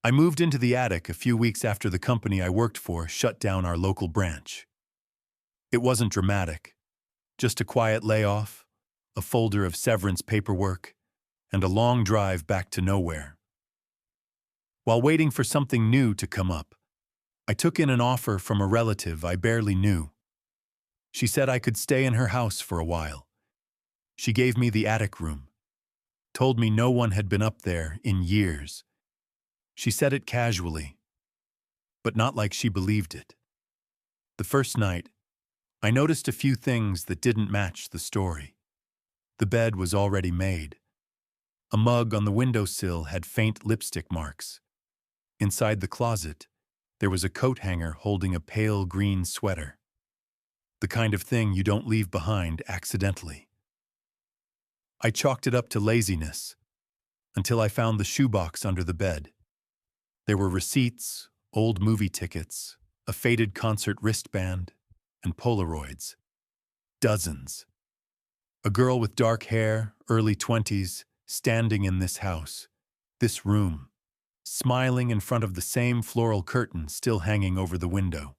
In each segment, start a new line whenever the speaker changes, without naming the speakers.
I moved into the attic a few weeks after the company I worked for shut down our local branch. It wasn't dramatic, just a quiet layoff, a folder of severance paperwork, and a long drive back to nowhere. While waiting for something new to come up, I took in an offer from a relative I barely knew. She said I could stay in her house for a while. She gave me the attic room, told me no one had been up there in years. She said it casually, but not like she believed it. The first night, I noticed a few things that didn't match the story. The bed was already made. A mug on the windowsill had faint lipstick marks. Inside the closet, there was a coat hanger holding a pale green sweater. The kind of thing you don't leave behind accidentally. I chalked it up to laziness until I found the shoebox under the bed. There were receipts, old movie tickets, a faded concert wristband, and Polaroids. Dozens. A girl with dark hair, early 20s, standing in this house, this room, smiling in front of the same floral curtain still hanging over the window.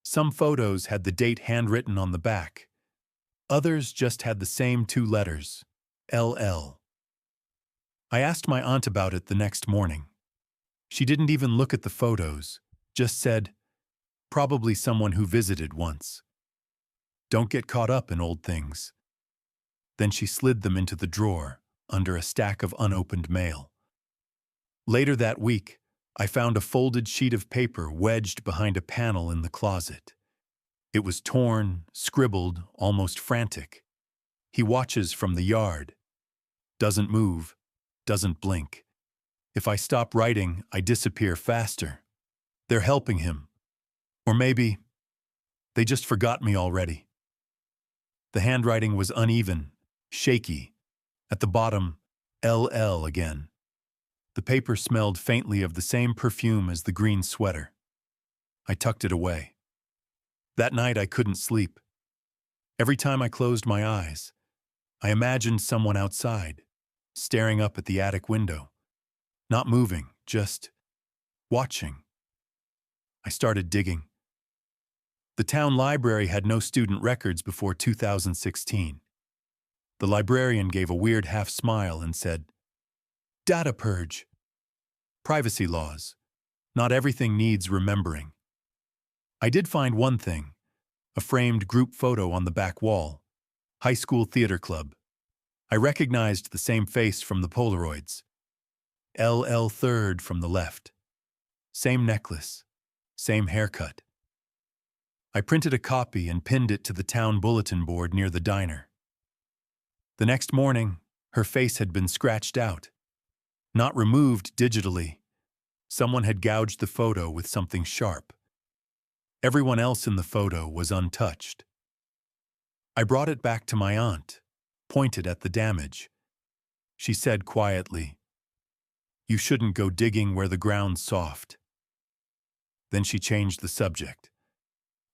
Some photos had the date handwritten on the back. Others just had the same two letters, LL. I asked my aunt about it the next morning. She didn't even look at the photos, just said, probably someone who visited once. Don't get caught up in old things. Then she slid them into the drawer, under a stack of unopened mail. Later that week, I found a folded sheet of paper wedged behind a panel in the closet. It was torn, scribbled, almost frantic. He watches from the yard. Doesn't move, doesn't blink. If I stop writing, I disappear faster. They're helping him. Or maybe they just forgot me already. The handwriting was uneven, shaky. At the bottom, LL again. The paper smelled faintly of the same perfume as the green sweater. I tucked it away. That night I couldn't sleep. Every time I closed my eyes, I imagined someone outside, staring up at the attic window. Not moving, just watching. I started digging. The town library had no student records before 2016. The librarian gave a weird half smile and said, "Data purge. Privacy laws. Not everything needs remembering." I did find one thing, a framed group photo on the back wall. High school theater club. I recognized the same face from the Polaroids. LL third from the left. Same necklace. Same haircut. I printed a copy and pinned it to the town bulletin board near the diner. The next morning, her face had been scratched out. Not removed digitally. Someone had gouged the photo with something sharp. Everyone else in the photo was untouched. I brought it back to my aunt, pointed at the damage. She said quietly, "You shouldn't go digging where the ground's soft." Then she changed the subject.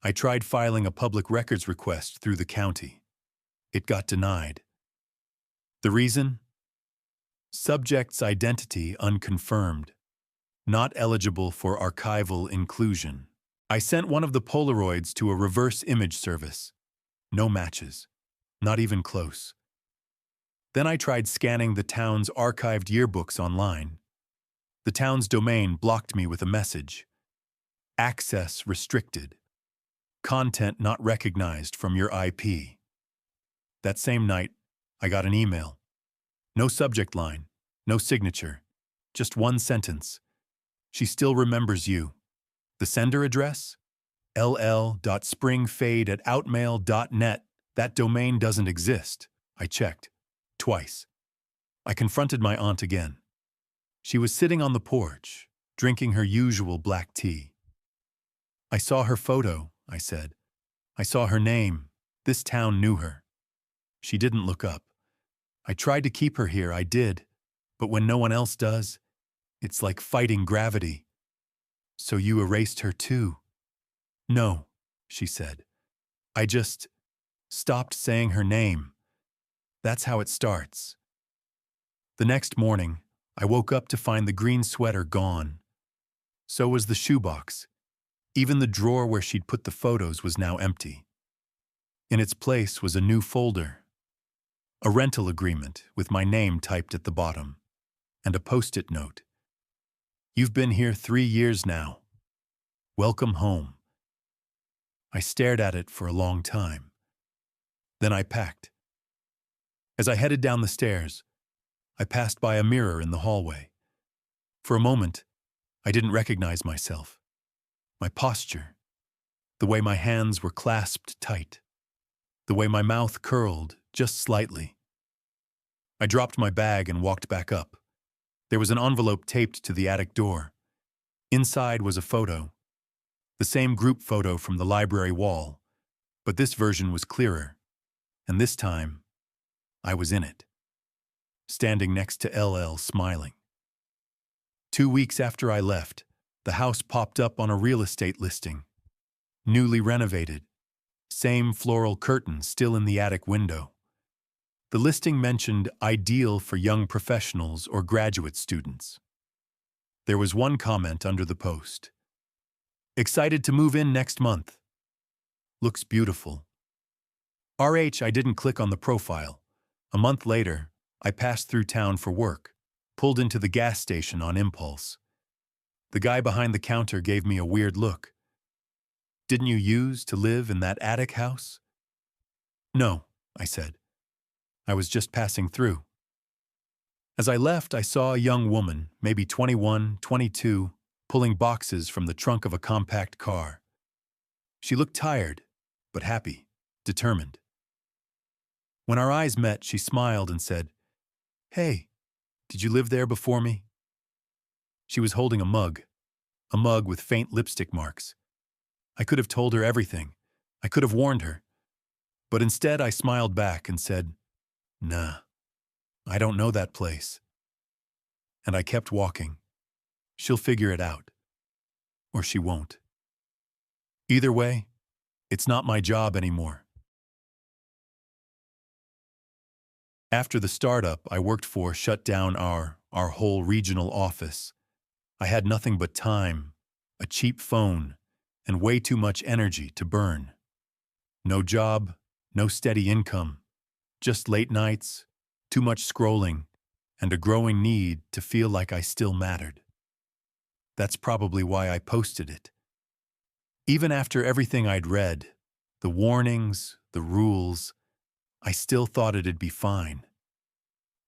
I tried filing a public records request through the county. It got denied. The reason? Subject's identity unconfirmed. Not eligible for archival inclusion. I sent one of the Polaroids to a reverse image service. No matches. Not even close. Then I tried scanning the town's archived yearbooks online. The town's domain blocked me with a message. Access restricted. Content not recognized from your IP. That same night, I got an email. No subject line, no signature, just one sentence. She still remembers you. The sender address? ll.springfade@outmail.net. That domain doesn't exist. I checked. Twice. I confronted my aunt again. She was sitting on the porch, drinking her usual black tea. "I saw her photo," I said. "I saw her name. This town knew her." She didn't look up. "I tried to keep her here, I did. But when no one else does, it's like fighting gravity." "So you erased her too?" "No," she said. "I just stopped saying her name. That's how it starts." The next morning, I woke up to find the green sweater gone. So was the shoebox. Even the drawer where she'd put the photos was now empty. In its place was a new folder, a rental agreement with my name typed at the bottom, and a post-it note. "You've been here 3 years now. Welcome home." I stared at it for a long time. Then I packed. As I headed down the stairs, I passed by a mirror in the hallway. For a moment, I didn't recognize myself. My posture, the way my hands were clasped tight, the way my mouth curled just slightly. I dropped my bag and walked back up. There was an envelope taped to the attic door. Inside was a photo, the same group photo from the library wall, but this version was clearer, and this time, I was in it, standing next to LL smiling. 2 weeks after I left, the house popped up on a real estate listing. Newly renovated, same floral curtain still in the attic window. The listing mentioned ideal for young professionals or graduate students. There was one comment under the post. "Excited to move in next month. Looks beautiful." I didn't click on the profile. A month later, I passed through town for work, pulled into the gas station on impulse. The guy behind the counter gave me a weird look. "Didn't you use to live in that attic house?" "No," I said. "I was just passing through." As I left, I saw a young woman, maybe 21, 22, pulling boxes from the trunk of a compact car. She looked tired, but happy, determined. When our eyes met, she smiled and said, "Hey, did you live there before me?" She was holding a mug with faint lipstick marks. I could have told her everything. I could have warned her. But instead, I smiled back and said, "Nah, I don't know that place." And I kept walking. She'll figure it out. Or she won't. Either way, it's not my job anymore. After the startup I worked for shut down our whole regional office, I had nothing but time, a cheap phone, and way too much energy to burn. No job, no steady income, just late nights, too much scrolling, and a growing need to feel like I still mattered. That's probably why I posted it. Even after everything I'd read, the warnings, the rules, I still thought it'd be fine.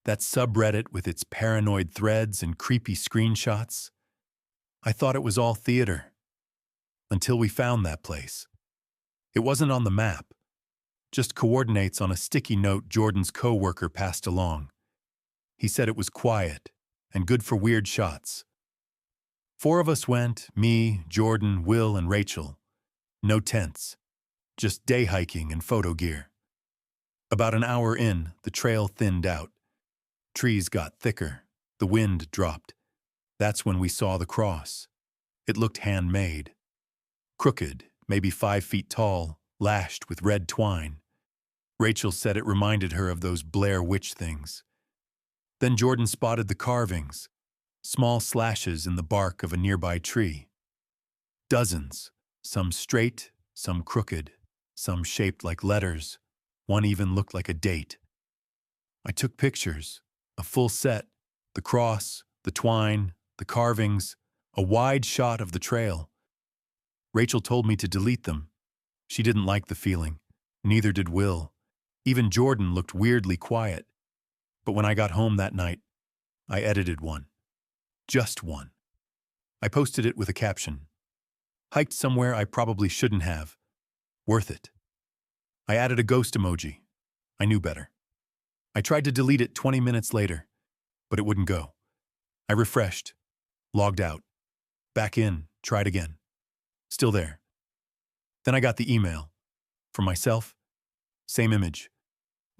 That subreddit with its paranoid threads and creepy screenshots, I thought it was all theater. Until we found that place. It wasn't on the map, just coordinates on a sticky note Jordan's coworker passed along. He said it was quiet and good for weird shots. 4 of us went, me, Jordan, Will, and Rachel. No tents, just day hiking and photo gear. About an hour in, the trail thinned out. Trees got thicker, the wind dropped. That's when we saw the cross. It looked handmade. Crooked, maybe 5 feet tall, lashed with red twine. Rachel said it reminded her of those Blair Witch things. Then Jordan spotted the carvings, small slashes in the bark of a nearby tree. Dozens, some straight, some crooked, some shaped like letters. One even looked like a date. I took pictures, a full set, the cross, the twine, the carvings, a wide shot of the trail. Rachel told me to delete them. She didn't like the feeling. Neither did Will. Even Jordan looked weirdly quiet. But when I got home that night, I edited one. Just one. I posted it with a caption. "Hiked somewhere I probably shouldn't have. Worth it." I added a ghost emoji. I knew better. I tried to delete it 20 minutes later, but it wouldn't go. I refreshed, logged out, back in, tried again. Still there. Then I got the email. From myself, same image,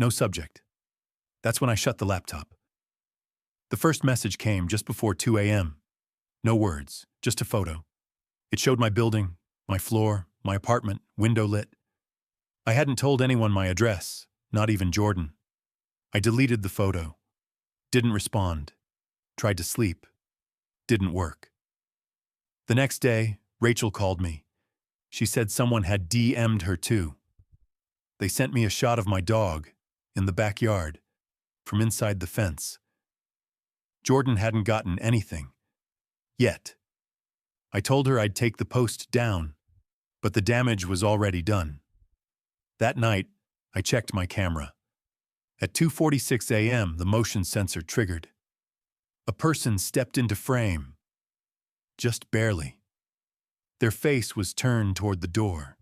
no subject. That's when I shut the laptop. The first message came just before 2 a.m. No words, just a photo. It showed my building, my floor, my apartment, window lit. I hadn't told anyone my address, not even Jordan. I deleted the photo. Didn't respond. tried to sleep. Didn't work. The next day, Rachel called me. She said someone had DM'd her too. They sent me a shot of my dog, in the backyard, from inside the fence. Jordan hadn't gotten anything. Yet. I told her I'd take the post down, but the damage was already done. That night, I checked my camera. At 2:46 a.m., the motion sensor triggered. A person stepped into frame. Just barely. Their face was turned toward the door.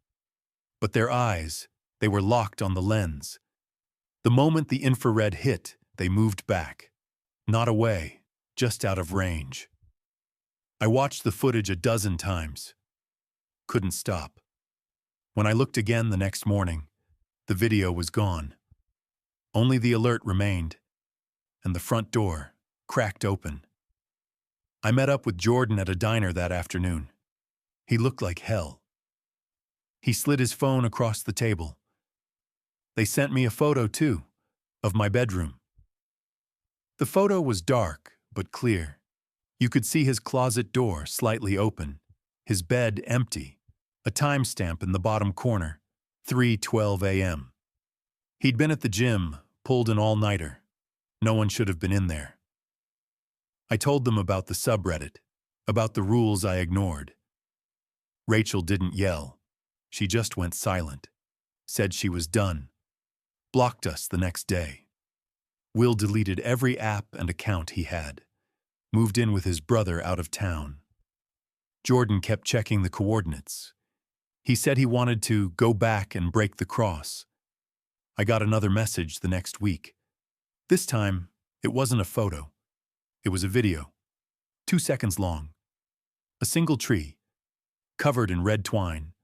But their eyes, they were locked on the lens. The moment the infrared hit, they moved back. Not away, just out of range. I watched the footage a dozen times. Couldn't stop. When I looked again the next morning, the video was gone. Only the alert remained, and the front door cracked open. I met up with Jordan at a diner that afternoon. He looked like hell. He slid his phone across the table. They sent me a photo, too, of my bedroom. The photo was dark, but clear. You could see his closet door slightly open, his bed empty, a timestamp in the bottom corner, 3:12 a.m. He'd been at the gym, pulled an all-nighter. No one should have been in there. I told them about the subreddit, about the rules I ignored. Rachel didn't yell. She just went silent, said she was done, blocked us the next day. Will deleted every app and account he had, moved in with his brother out of town. Jordan kept checking the coordinates. He said he wanted to go back and break the cross. I got another message the next week. This time, it wasn't a photo. It was a video, 2 seconds long. A single tree, covered in red twine,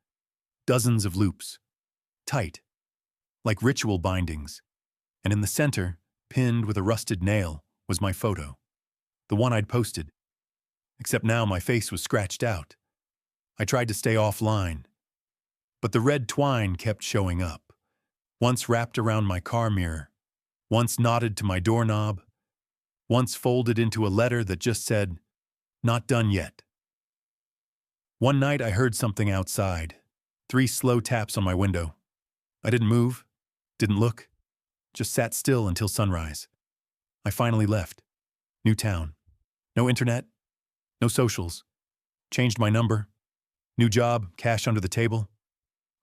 dozens of loops, tight, like ritual bindings, and in the center, pinned with a rusted nail, was my photo, the one I'd posted. Except now my face was scratched out. I tried to stay offline, but the red twine kept showing up, once wrapped around my car mirror, once knotted to my doorknob, once folded into a letter that just said, "Not done yet." One night I heard something outside, 3 slow taps on my window. I didn't move, didn't look, just sat still until sunrise. I finally left. New town. No internet, no socials. Changed my number. New job, cash under the table.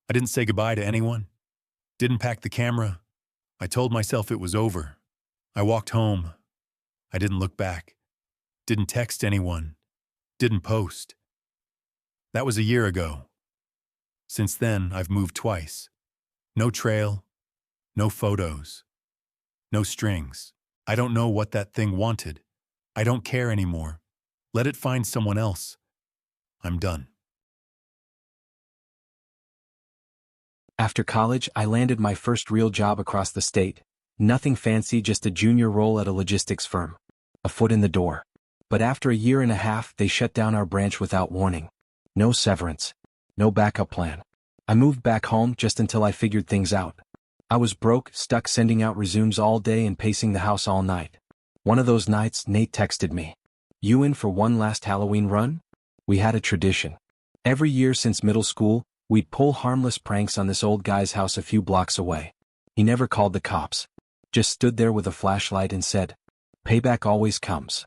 I didn't say goodbye to anyone. Didn't pack the camera. I told myself it was over. I walked home. I didn't look back. Didn't text anyone. Didn't post. That was a year ago. Since then, I've moved twice. No trail. No photos. No strings. I don't know what that thing wanted. I don't care anymore. Let it find someone else. I'm done.
After college, I landed my first real job across the state. Nothing fancy, just a junior role at a logistics firm. A foot in the door. But after a year and a half, they shut down our branch without warning. No severance. No backup plan. I moved back home just until I figured things out. I was broke, stuck sending out resumes all day and pacing the house all night. One of those nights, Nate texted me. "You in for one last Halloween run?" We had a tradition. Every year since middle school, we'd pull harmless pranks on this old guy's house a few blocks away. He never called the cops. Just stood there with a flashlight and said, "Payback always comes."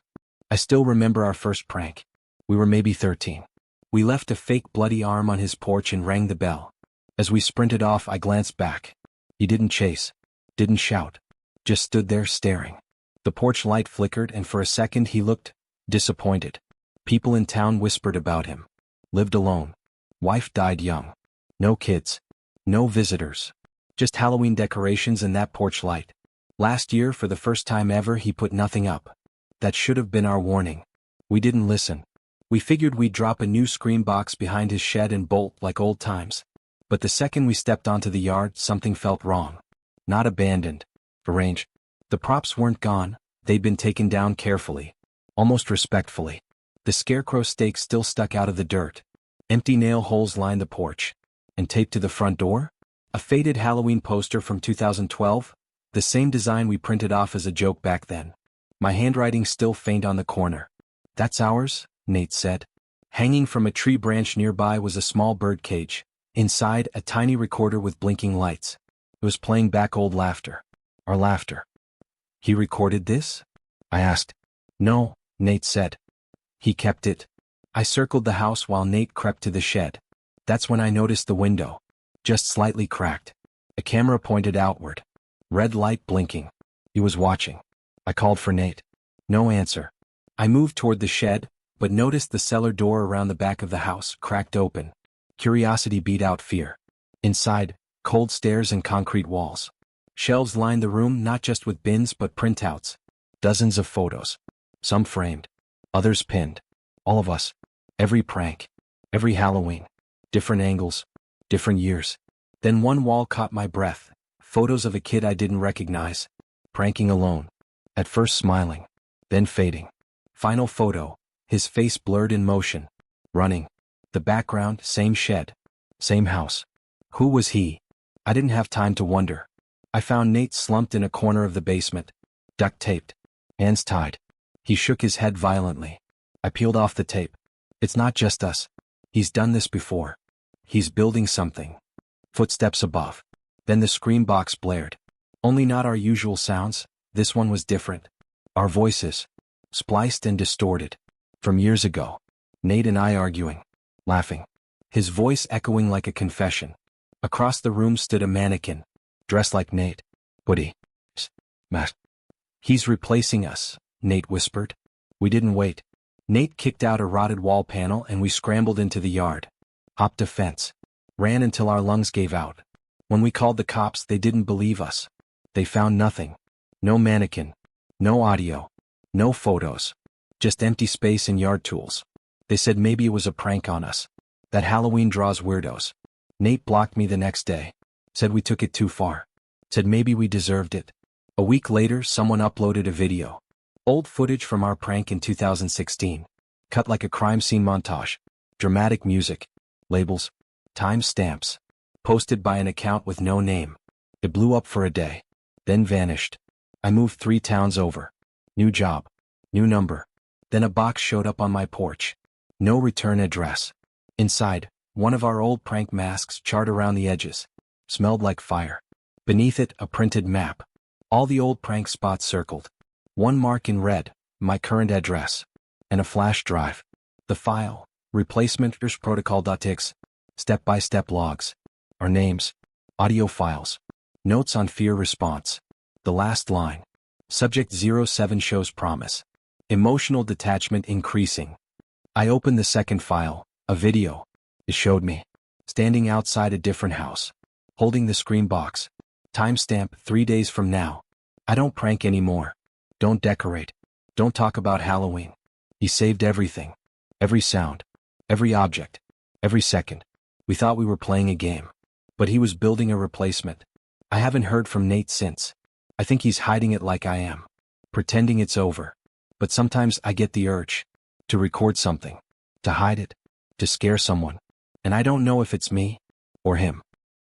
I still remember our first prank. We were maybe 13. We left a fake bloody arm on his porch and rang the bell. As we sprinted off, I glanced back. He didn't chase, didn't shout, just stood there staring. The porch light flickered and for a second he looked disappointed. People in town whispered about him. Lived alone. Wife died young. No kids. No visitors. Just Halloween decorations and that porch light. Last year, for the first time ever, he put nothing up. That should have been our warning. We didn't listen. We figured we'd drop a new screen box behind his shed and bolt like old times. But the second we stepped onto the yard, something felt wrong. Not abandoned. Arranged. The props weren't gone, they'd been taken down carefully. Almost respectfully. The scarecrow stake still stuck out of the dirt. Empty nail holes lined the porch. And taped to the front door? A faded Halloween poster from 2012? The same design we printed off as a joke back then. My handwriting still faint on the corner. "That's ours," Nate said. Hanging from a tree branch nearby was a small bird cage. Inside, a tiny recorder with blinking lights. It was playing back old laughter. Our laughter. "He recorded this?" I asked. "No," Nate said. "He kept it." I circled the house while Nate crept to the shed. That's when I noticed the window. Just slightly cracked. A camera pointed outward. Red light blinking. He was watching. I called for Nate. No answer. I moved toward the shed, but noticed the cellar door around the back of the house cracked open. Curiosity beat out fear. Inside, cold stairs and concrete walls. Shelves lined the room not just with bins but printouts. Dozens of photos. Some framed. Others pinned. All of us. Every prank. Every Halloween. Different angles. Different years. Then one wall caught my breath. Photos of a kid I didn't recognize. Pranking alone. At first smiling. Then fading. Final photo. His face blurred in motion. Running. The background, same shed. Same house. Who was he? I didn't have time to wonder. I found Nate slumped in a corner of the basement. Duct taped. Hands tied. He shook his head violently. I peeled off the tape. It's not just us. He's done this before. He's building something. Footsteps above. Then the scream box blared. Only not our usual sounds. This one was different. Our voices. Spliced and distorted. From years ago. Nate and I arguing. Laughing. His voice echoing like a confession. Across the room stood a mannequin. Dressed like Nate. Hoodie. Mask. "He's replacing us," Nate whispered. We didn't wait. Nate kicked out a rotted wall panel and we scrambled into the yard. Hopped a fence. Ran until our lungs gave out. When we called the cops, they didn't believe us. They found nothing. No mannequin. No audio. No photos. Just empty space and yard tools. They said maybe it was a prank on us. That Halloween draws weirdos. Nate blocked me the next day. Said we took it too far. Said maybe we deserved it. A week later, someone uploaded a video. Old footage from our prank in 2016. Cut like a crime scene montage. Dramatic music. Labels. Time stamps. Posted by an account with no name. It blew up for a day. Then vanished. I moved 3 towns over. New job. New number. Then a box showed up on my porch. No return address. Inside, one of our old prank masks charred around the edges. Smelled like fire. Beneath it, a printed map. All the old prank spots circled. One mark in red, my current address. And a flash drive. The file, replacement.protocol.txt, step-by-step logs. Our names. Audio files. Notes on fear response. The last line. Subject 07 shows promise. Emotional detachment increasing. I opened the second file, a video. It showed me. Standing outside a different house. Holding the screen box. Timestamp 3 days from now. I don't prank anymore. Don't decorate. Don't talk about Halloween. He saved everything. Every sound. Every object. Every second. We thought we were playing a game. But he was building a replacement. I haven't heard from Nate since. I think he's hiding it like I am. Pretending it's over. But sometimes I get the urge. To record something. To hide it. To scare someone. And I don't know if it's me. Or him.